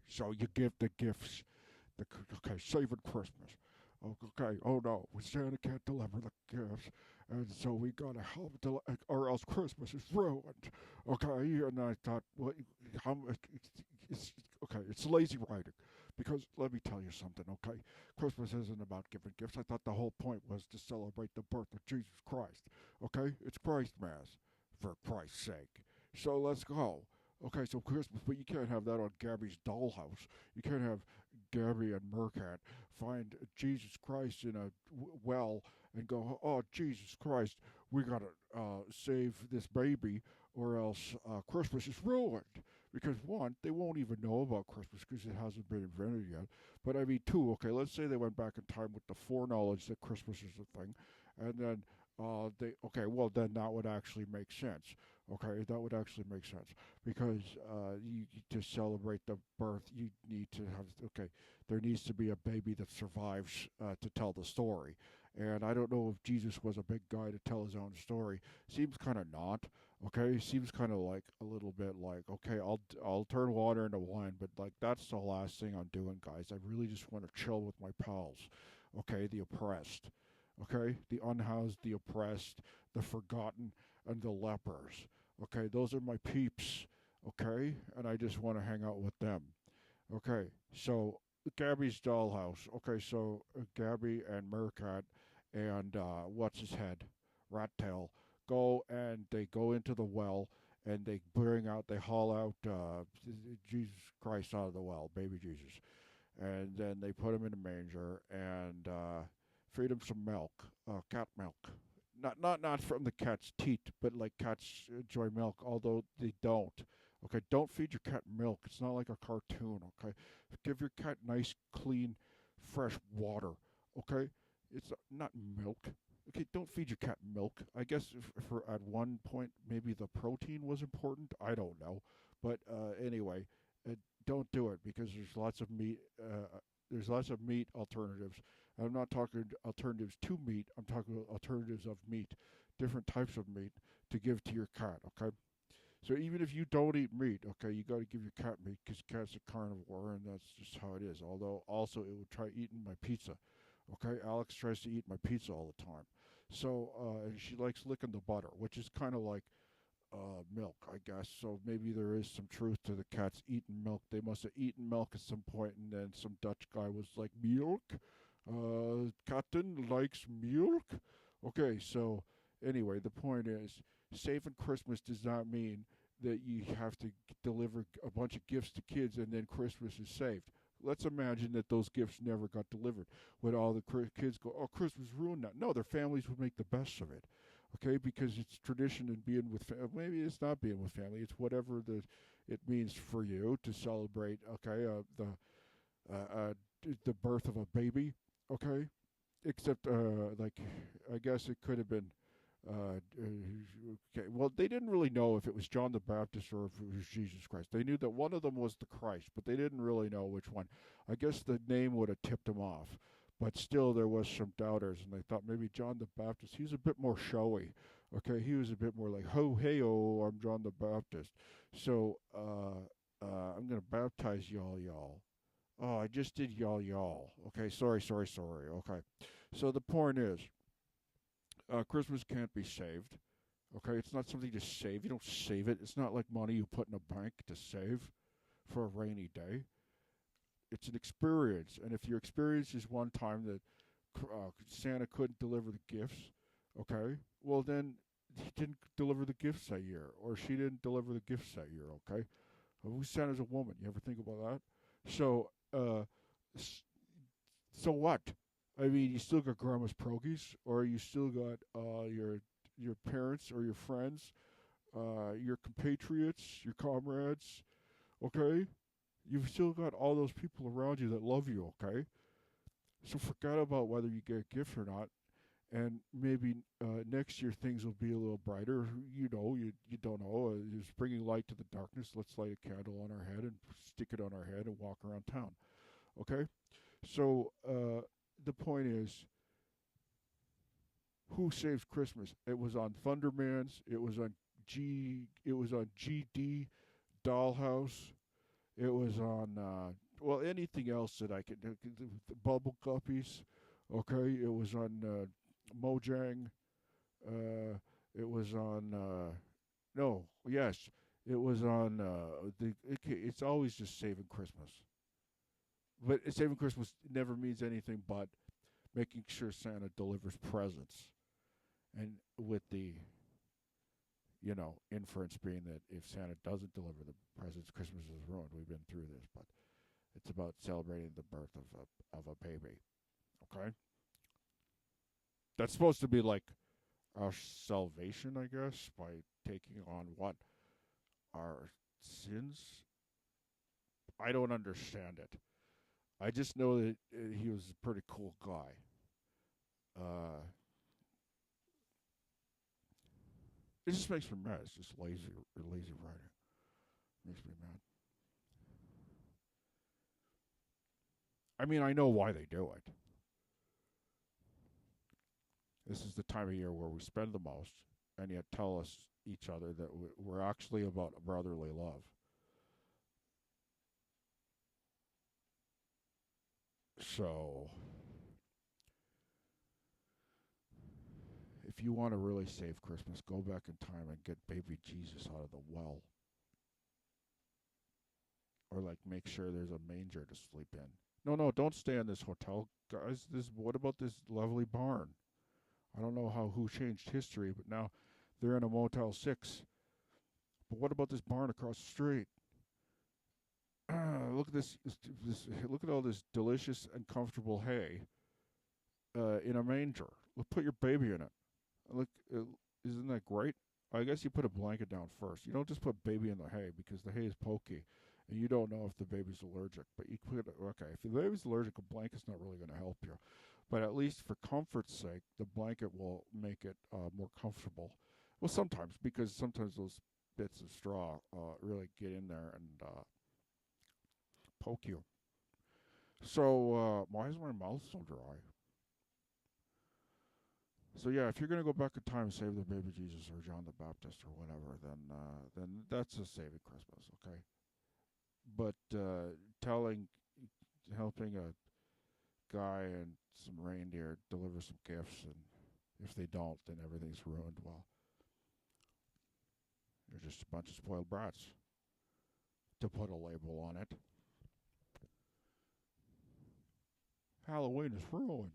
So you give the gifts. Okay, saving Christmas. Okay, oh no, Santa can't deliver the gifts, and so we gotta help, or else Christmas is ruined. Okay, and I thought, well, it's okay, it's lazy writing, because let me tell you something. Okay, Christmas isn't about giving gifts. I thought the whole point was to celebrate the birth of Jesus Christ. Okay, it's Christ Mass, for Christ's sake. So let's go. Okay, so Christmas, but you can't have that on Gabby's dollhouse. You can't have Gabby and Mercat find Jesus Christ in a well and go, oh, Jesus Christ, we got to save this baby or else Christmas is ruined. Because, one, they won't even know about Christmas because it hasn't been invented yet. But, I mean, two, okay, let's say they went back in time with the foreknowledge that Christmas is a thing, and then okay, well, then that would actually make sense. Okay, that would actually make sense because to celebrate the birth, you need to have, okay, there needs to be a baby that survives to tell the story. And I don't know if Jesus was a big guy to tell his own story. Seems kind of not. Okay, seems kind of like a little bit like, okay, I'll turn water into wine, but like that's the last thing I'm doing, guys. I really just want to chill with my pals. Okay, the oppressed. Okay, the unhoused, the oppressed, the forgotten, and the lepers. Okay, those are my peeps. Okay, and I just want to hang out with them. Okay, so Gabby's dollhouse. Okay, so Gabby and Mercat and what's his head, Rat Tail, go and they go into the well and they haul out Jesus Christ out of the well, baby Jesus, and then they put him in a manger and feed him some milk, cat milk. Not from the cat's teat, but like cats enjoy milk, although they don't. Okay, don't feed your cat milk. It's not like a cartoon. Okay, give your cat nice, clean, fresh water. Okay, it's not milk. Okay, don't feed your cat milk. I guess if at one point maybe the protein was important. I don't know, but anyway, uh, don't do it because there's lots of meat. There's lots of meat alternatives. I'm not talking alternatives to meat. I'm talking about alternatives of meat, different types of meat to give to your cat. Okay. So even if you don't eat meat, okay, you got to give your cat meat because cat's a carnivore, and that's just how it is. Although also it would try eating my pizza. Okay, Alex tries to eat my pizza all the time. So and she likes licking the butter, which is kind of like milk, I guess. So maybe there is some truth to the cats eating milk. They must have eaten milk at some point, and then some Dutch guy was like, "Milk, Captain likes milk." Okay, so anyway, the point is, saving Christmas does not mean that you have to deliver a bunch of gifts to kids and then Christmas is saved. Let's imagine that those gifts never got delivered. Would all the kids go, "Oh, Christmas ruined that"? No, their families would make the best of it. Okay, because it's tradition and being with maybe it's not being with family. It's whatever it means for you to celebrate. Okay, uh, uh, the birth of a baby. Okay, except like I guess it could have been. Okay, well, they didn't really know if it was John the Baptist or if it was Jesus Christ. They knew that one of them was the Christ, but they didn't really know which one. I guess the name would have tipped them off, but still there was some doubters, and they thought maybe John the Baptist. He was a bit more showy. Okay, he was a bit more like ho hey oh, I'm John the Baptist. So I'm gonna baptize y'all. Oh, I just did y'all. Okay, sorry. Okay, so the point is, Christmas can't be saved. Okay, it's not something to save. You don't save it. It's not like money you put in a bank to save for a rainy day. It's an experience, and if your experience is one time that Santa couldn't deliver the gifts, okay, well then he didn't deliver the gifts that year, or she didn't deliver the gifts that year. Okay, who's Santa's a woman? You ever think about that? So, so what? I mean, you still got grandma's pierogies, or you still got your parents or your friends, your compatriots, your comrades. Okay, you've still got all those people around you that love you. Okay, so forget about whether you get a gift or not, and maybe next year things will be a little brighter. You don't know. Just bringing light to the darkness. Let's light a candle on our head and stick it on our head and walk around town. Okay, so the point is, who saves Christmas? It was on Thunderman's. It was on GD Dollhouse. It was on well, anything else that I could, the Bubble Guppies. Okay, it was on Mojang. Uh, it was on no, yes, it was on it's always just Saving Christmas. But Saving Christmas never means anything but making sure Santa delivers presents, and with the inference being that if Santa doesn't deliver the presents, Christmas is ruined. We've been through this, but it's about celebrating the birth of a baby. Okay, that's supposed to be like our salvation, I guess, by taking on what our sins. I don't understand it. I just know that he was a pretty cool guy. Uh, it just makes me mad. It's just lazy writing. Makes me mad. I mean, I know why they do it. This is the time of year where we spend the most, and yet tell us each other that we're actually about brotherly love. So, if you want to really save Christmas, go back in time and get baby Jesus out of the well. Or, like, make sure there's a manger to sleep in. No, no, don't stay in this hotel, guys. What about this lovely barn? I don't know who changed history, but now they're in a Motel 6. But what about this barn across the street? Look at this. Look at all this delicious and comfortable hay in a manger. Put your baby in it. Look, isn't that great? I guess you put a blanket down first. You don't just put baby in the hay because the hay is pokey, and you don't know if the baby's allergic. But you put okay. If the baby's allergic, a blanket's not really going to help you. But at least for comfort's sake, the blanket will make it more comfortable. Well, because sometimes those bits of straw really get in there and poke you. So why is my mouth so dry? So yeah, if you're gonna go back in time and save the baby Jesus or John the Baptist or whatever, then that's a saving Christmas, okay? But helping a guy and some reindeer deliver some gifts, and if they don't, then everything's ruined. Well, you're just a bunch of spoiled brats, to put a label on it. Halloween is ruined.